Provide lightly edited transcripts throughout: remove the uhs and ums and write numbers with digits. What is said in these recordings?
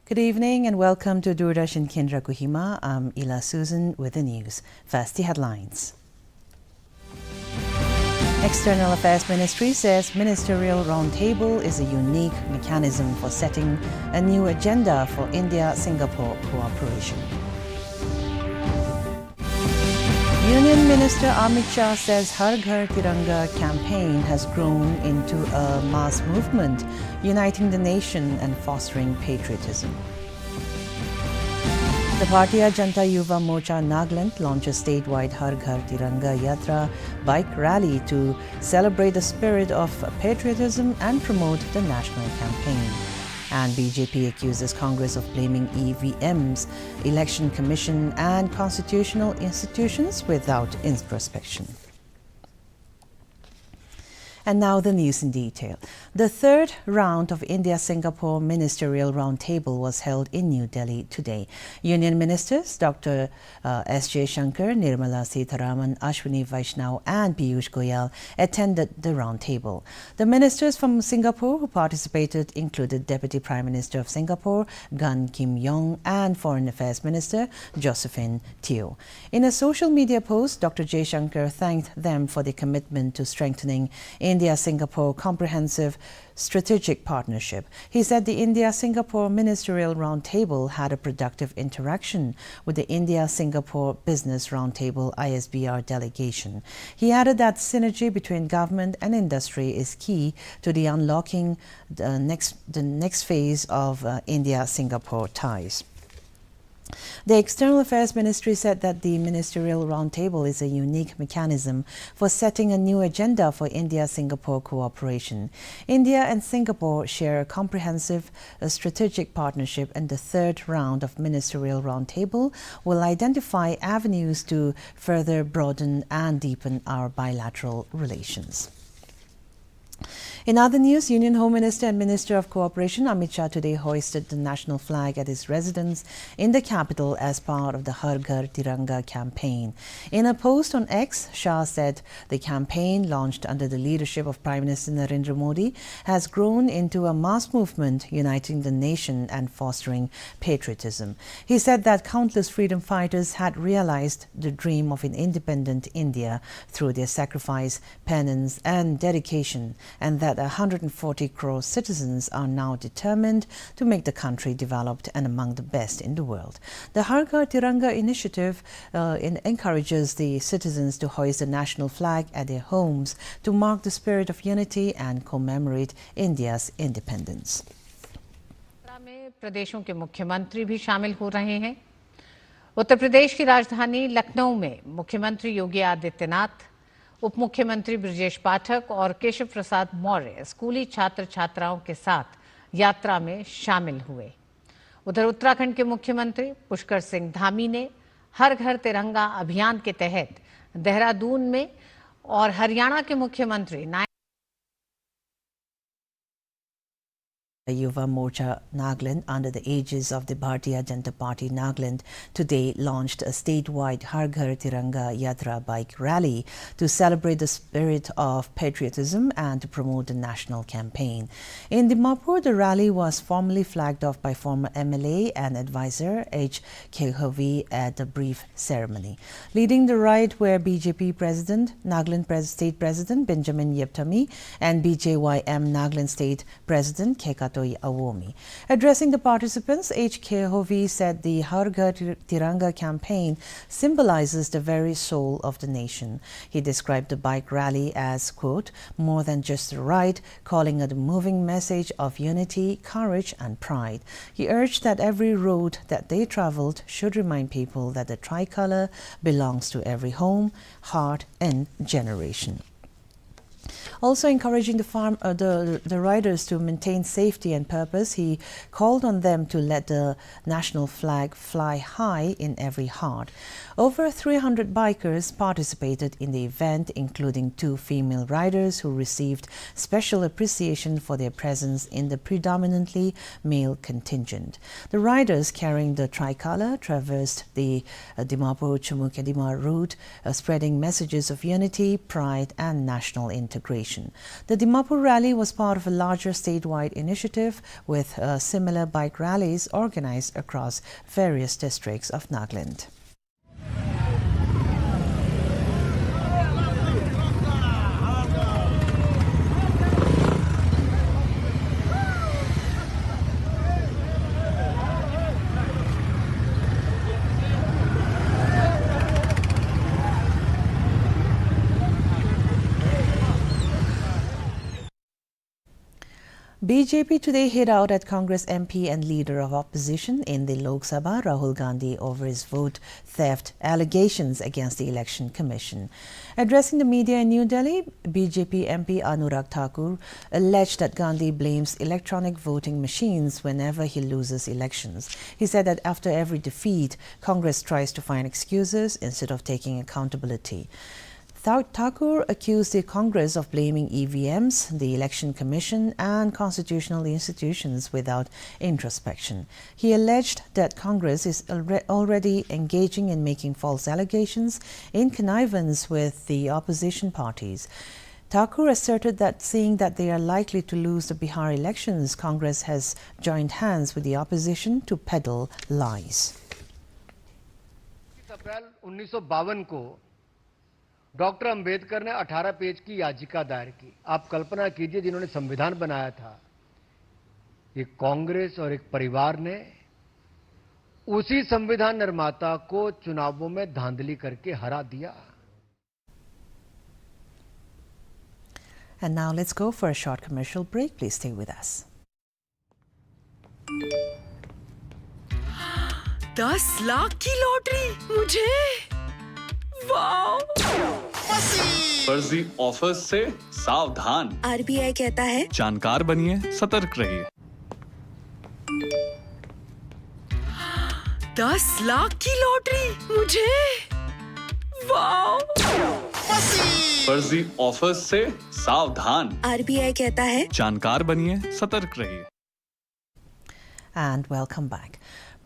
Good evening and welcome to Doordarshan Kendra Kohima. I'm Ila Susan with the news. First, the headlines. External Affairs Ministry says Ministerial Roundtable is a unique mechanism for setting a new agenda for India-Singapore cooperation. Union Minister Amit Shah says Har Ghar Tiranga campaign has grown into a mass movement, uniting the nation and fostering patriotism. The Bharatiya Janata Yuva Morcha Nagaland launched a statewide Har Ghar Tiranga Yatra bike rally to celebrate the spirit of patriotism and promote the national campaign. And BJP accuses Congress of blaming EVMs, Election Commission and constitutional institutions without introspection. And now the news in detail. The third round of India-Singapore Ministerial Roundtable was held in New Delhi today. Union Ministers Dr. S. Jaishankar, Nirmala Sitharaman, Ashwini Vaishnaw and Piyush Goyal attended the roundtable. The ministers from Singapore who participated included Deputy Prime Minister of Singapore, Gan Kim Yong, and Foreign Affairs Minister Josephine Teo. In a social media post, Dr. Jaishankar thanked them for their commitment to strengthening India-Singapore comprehensive strategic partnership. He said the India-Singapore Ministerial Roundtable had a productive interaction with the India-Singapore Business Roundtable ISBR delegation. He added that synergy between government and industry is key to the unlocking the next phase of India-Singapore ties. The External Affairs Ministry said that the Ministerial Roundtable is a unique mechanism for setting a new agenda for India-Singapore cooperation. India and Singapore share a comprehensive strategic partnership, and the third round of Ministerial Roundtable will identify avenues to further broaden and deepen our bilateral relations. In other news, Union Home Minister and Minister of Cooperation Amit Shah today hoisted the national flag at his residence in the capital as part of the Har Ghar Tiranga campaign. In a post on X, Shah said the campaign, launched under the leadership of Prime Minister Narendra Modi, has grown into a mass movement uniting the nation and fostering patriotism. He said that countless freedom fighters had realized the dream of an independent India through their sacrifice, penance and dedication, and that 140 crore citizens are now determined to make the country developed and among the best in the world. The Har Ghar Tiranga initiative encourages the citizens to hoist the national flag at their homes to mark the spirit of unity and commemorate India's independence. में प्रदेशों के मुख्यमंत्री भी शामिल हो रहे हैं। उत्तर प्रदेश की राजधानी लखनऊ में मुख्यमंत्री योगी आदित्यनाथ, उप मुख्यमंत्री ब्रजेश पाठक और केशव प्रसाद मौर्य स्कूली छात्र छात्राओं के साथ यात्रा में शामिल हुए। उधर उत्तराखंड के मुख्यमंत्री पुष्कर सिंह धामी ने हर घर तिरंगा अभियान के तहत देहरादून में और हरियाणा के मुख्यमंत्री Yuva Morcha Nagaland, under the aegis of the Bharatiya Janata Party Nagaland, today launched a statewide Har Ghar Tiranga Yatra bike rally to celebrate the spirit of patriotism and to promote the national campaign. In Dimapur, the rally was formally flagged off by former MLA and advisor H. Khehovi at a brief ceremony. Leading the ride were BJP President, Nagaland State President Benjamin Yeptami and BJYM Nagaland State President Kekato Awomi. Addressing the participants, H. Khehovi said the Har Ghar Tiranga campaign symbolizes the very soul of the nation. He described the bike rally as, quote, more than just a ride, calling it a moving message of unity, courage and pride. He urged that every road that they traveled should remind people that the tricolor belongs to every home, heart and generation. Also encouraging the riders to maintain safety and purpose, he called on them to let the national flag fly high in every heart. Over 300 bikers participated in the event, including 2 female riders who received special appreciation for their presence in the predominantly male contingent. The riders carrying the tricolor traversed the Dimapur-Chumukedima route, spreading messages of unity, pride and national integrity. integration. The Dimapur rally was part of a larger statewide initiative with similar bike rallies organized across various districts of Nagaland. BJP today hit out at Congress MP and leader of opposition in the Lok Sabha, Rahul Gandhi, over his vote theft allegations against the Election Commission. Addressing the media in New Delhi, BJP MP Anurag Thakur alleged that Gandhi blames electronic voting machines whenever he loses elections. He said that after every defeat, Congress tries to find excuses instead of taking accountability. Thakur accused the Congress of blaming EVMs, the Election Commission and constitutional institutions without introspection. He alleged that Congress is already engaging in making false allegations in connivance with the opposition parties. Thakur asserted that seeing that they are likely to lose the Bihar elections, Congress has joined hands with the opposition to peddle lies. अप्रैल 1952 को doctor Ambedkar ने 18 page की याचिका दायर की। आप कल्पना कीजिए, जिन्होंने संविधान बनाया था, एक कांग्रेस और एक परिवार ने उसी संविधान निर्माता को चुनावों में धांधली करके हरा दिया। And now let's go for a short commercial break. Please stay with us. 10 lakh की लॉटरी मुझे, वाह! फर्जी ऑफर्स से सावधान। आरबीआई कहता है जानकार बनिए, सतर्क रहिए। 10 लाख की लॉटरी मुझे, वाह! फर्जी ऑफर्स से सावधान। आरबीआई कहता है जानकार बनिए, सतर्क रहिए। And welcome back.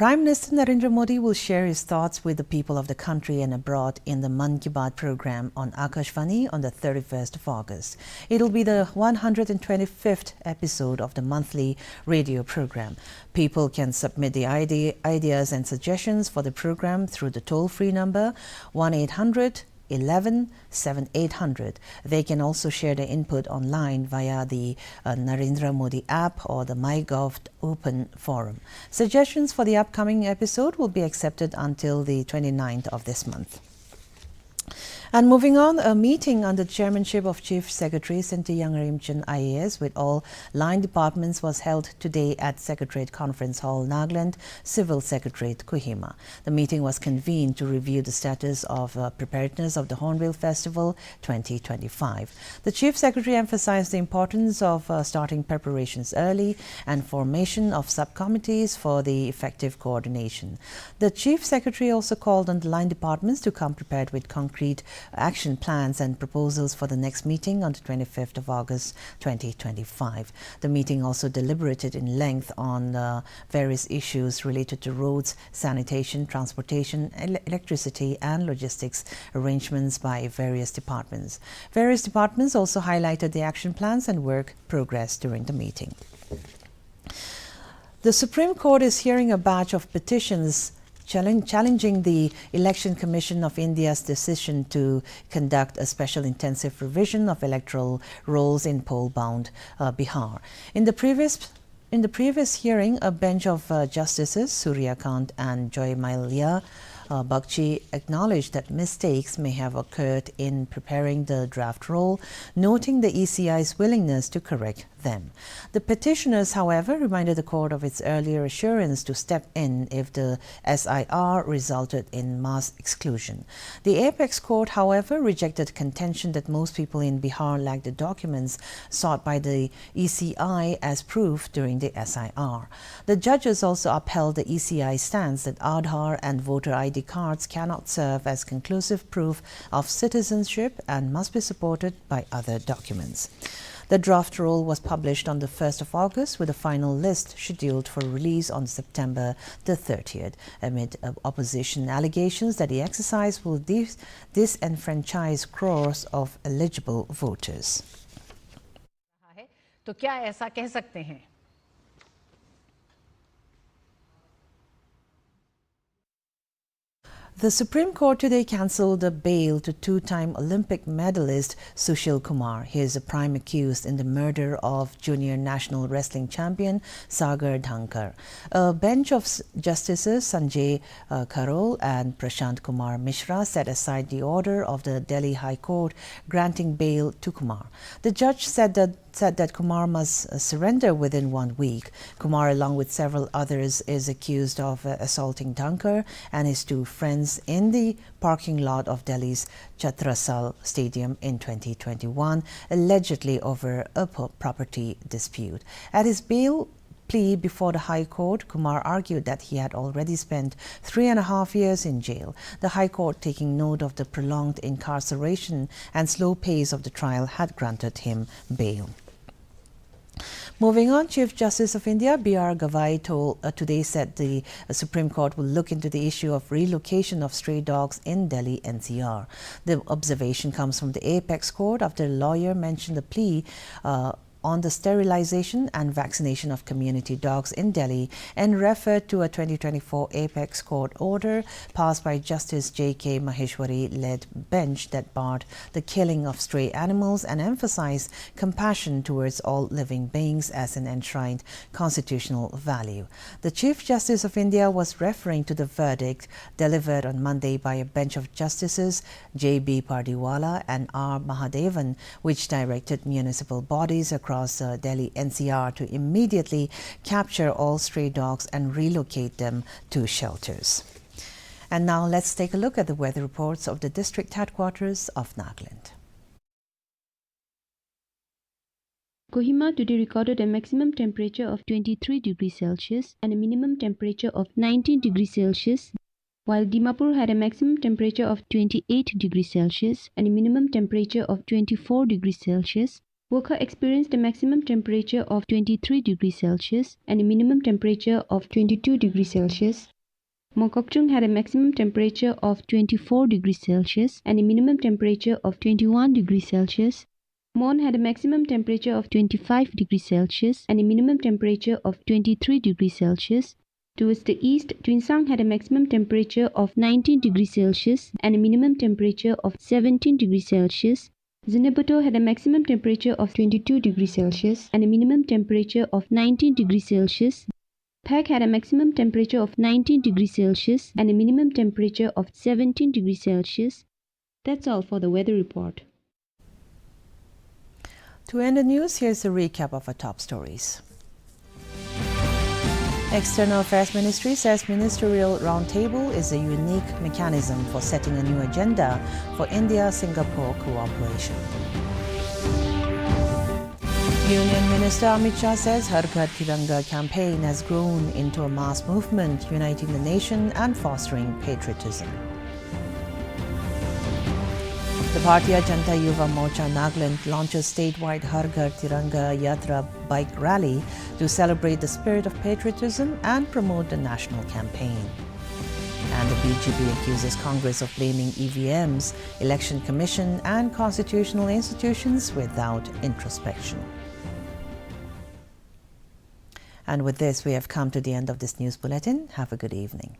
Prime Minister Narendra Modi will share his thoughts with the people of the country and abroad in the Mann Ki Baat program on Akashvani on the 31st of August. It will be the 125th episode of the monthly radio program. People can submit the ideas and suggestions for the program through the toll-free number 1-800 11 7800. They can also share their input online via the Narendra Modi app or the MyGov open forum. Suggestions for the upcoming episode will be accepted until the 29th of this month. And moving on, a meeting under the chairmanship of Chief Secretary Sinti Yangarimchan IAS with all line departments was held today at Secretariat Conference Hall, Nagaland, Civil Secretariat, Kohima. The meeting was convened to review the status of preparedness of the Hornbill Festival 2025. The Chief Secretary emphasized the importance of starting preparations early and formation of subcommittees for the effective coordination. The Chief Secretary also called on the line departments to come prepared with concrete action plans and proposals for the next meeting on the 25th of August 2025. The meeting also deliberated in length on various issues related to roads, sanitation, transportation, electricity and logistics arrangements by various departments. Various departments also highlighted the action plans and work progress during the meeting. The Supreme Court is hearing a batch of petitions challenging the Election Commission of India's decision to conduct a special intensive revision of electoral rolls in poll-bound Bihar. In the previous hearing, a bench of Justices Surya Kant and Joy Malia Bagchi acknowledged that mistakes may have occurred in preparing the draft roll, noting the ECI's willingness to correct them. The petitioners, however, reminded the court of its earlier assurance to step in if the SIR resulted in mass exclusion. The apex court, however, rejected contention that most people in Bihar lacked the documents sought by the ECI as proof during the SIR. The judges also upheld the ECI stance that Aadhaar and voter ID cards cannot serve as conclusive proof of citizenship and must be supported by other documents. The draft roll was published on the 1st of August, with a final list scheduled for release on September the 30th, amid opposition allegations that the exercise will disenfranchise crores of eligible voters. तो क्या ऐसा कह सकते हैं? The Supreme Court today cancelled the bail to two-time Olympic medalist Sushil Kumar. He is a prime accused in the murder of junior national wrestling champion Sagar Dhankar. A bench of Justices Sanjay Karol and Prashant Kumar Mishra set aside the order of the Delhi High Court granting bail to Kumar. The judge said that Kumar must surrender within 1 week. Kumar, along with several others, is accused of assaulting Dhankar and his two friends in the parking lot of Delhi's Chhatrasal Stadium in 2021, allegedly over a property dispute. At his bail plea before the High Court, Kumar argued that he had already spent 3.5 years in jail. The High Court, taking note of the prolonged incarceration and slow pace of the trial, had granted him bail. Moving on, Chief Justice of India B.R. Gavai today said the Supreme Court will look into the issue of relocation of stray dogs in Delhi NCR. The observation comes from the Apex Court after a lawyer mentioned a plea on the sterilization and vaccination of community dogs in Delhi and referred to a 2024 Apex Court order passed by Justice J.K. Maheshwari-led bench that barred the killing of stray animals and emphasized compassion towards all living beings as an enshrined constitutional value. The Chief Justice of India was referring to the verdict delivered on Monday by a bench of Justices J.B. Pardiwala and R. Mahadevan, which directed municipal bodies across Delhi NCR to immediately capture all stray dogs and relocate them to shelters. And now let's take a look at the weather reports of the district headquarters of Nagaland. Kohima today recorded a maximum temperature of 23 degrees Celsius and a minimum temperature of 19 degrees Celsius, while Dimapur had a maximum temperature of 28 degrees Celsius and a minimum temperature of 24 degrees Celsius. Wokha experienced a maximum temperature of 23 degrees Celsius and a minimum temperature of 22 degrees Celsius. Mokokchung had a maximum temperature of 24 degrees Celsius and a minimum temperature of 21 degrees Celsius. Mon had a maximum temperature of 25 degrees Celsius and a minimum temperature of 23 degrees Celsius. Towards the east, Twinsang had a maximum temperature of 19 degrees Celsius and a minimum temperature of 17 degrees Celsius. Zinabuto had a maximum temperature of 22 degrees Celsius and a minimum temperature of 19 degrees Celsius. Phek had a maximum temperature of 19 degrees Celsius and a minimum temperature of 17 degrees Celsius. That's all for the weather report. To end the news, here's a recap of our top stories. External Affairs Ministry says Ministerial Roundtable is a unique mechanism for setting a new agenda for India-Singapore cooperation. Union Minister Amit Shah says Har Ghar Tiranga campaign has grown into a mass movement, uniting the nation and fostering patriotism. The Bharatiya Janata Yuva Morcha Nagaland launches statewide Har Ghar Tiranga Yatra bike rally to celebrate the spirit of patriotism and promote the national campaign. And the BJP accuses Congress of blaming EVMs, Election Commission and constitutional institutions without introspection. And with this, we have come to the end of this news bulletin. Have a good evening.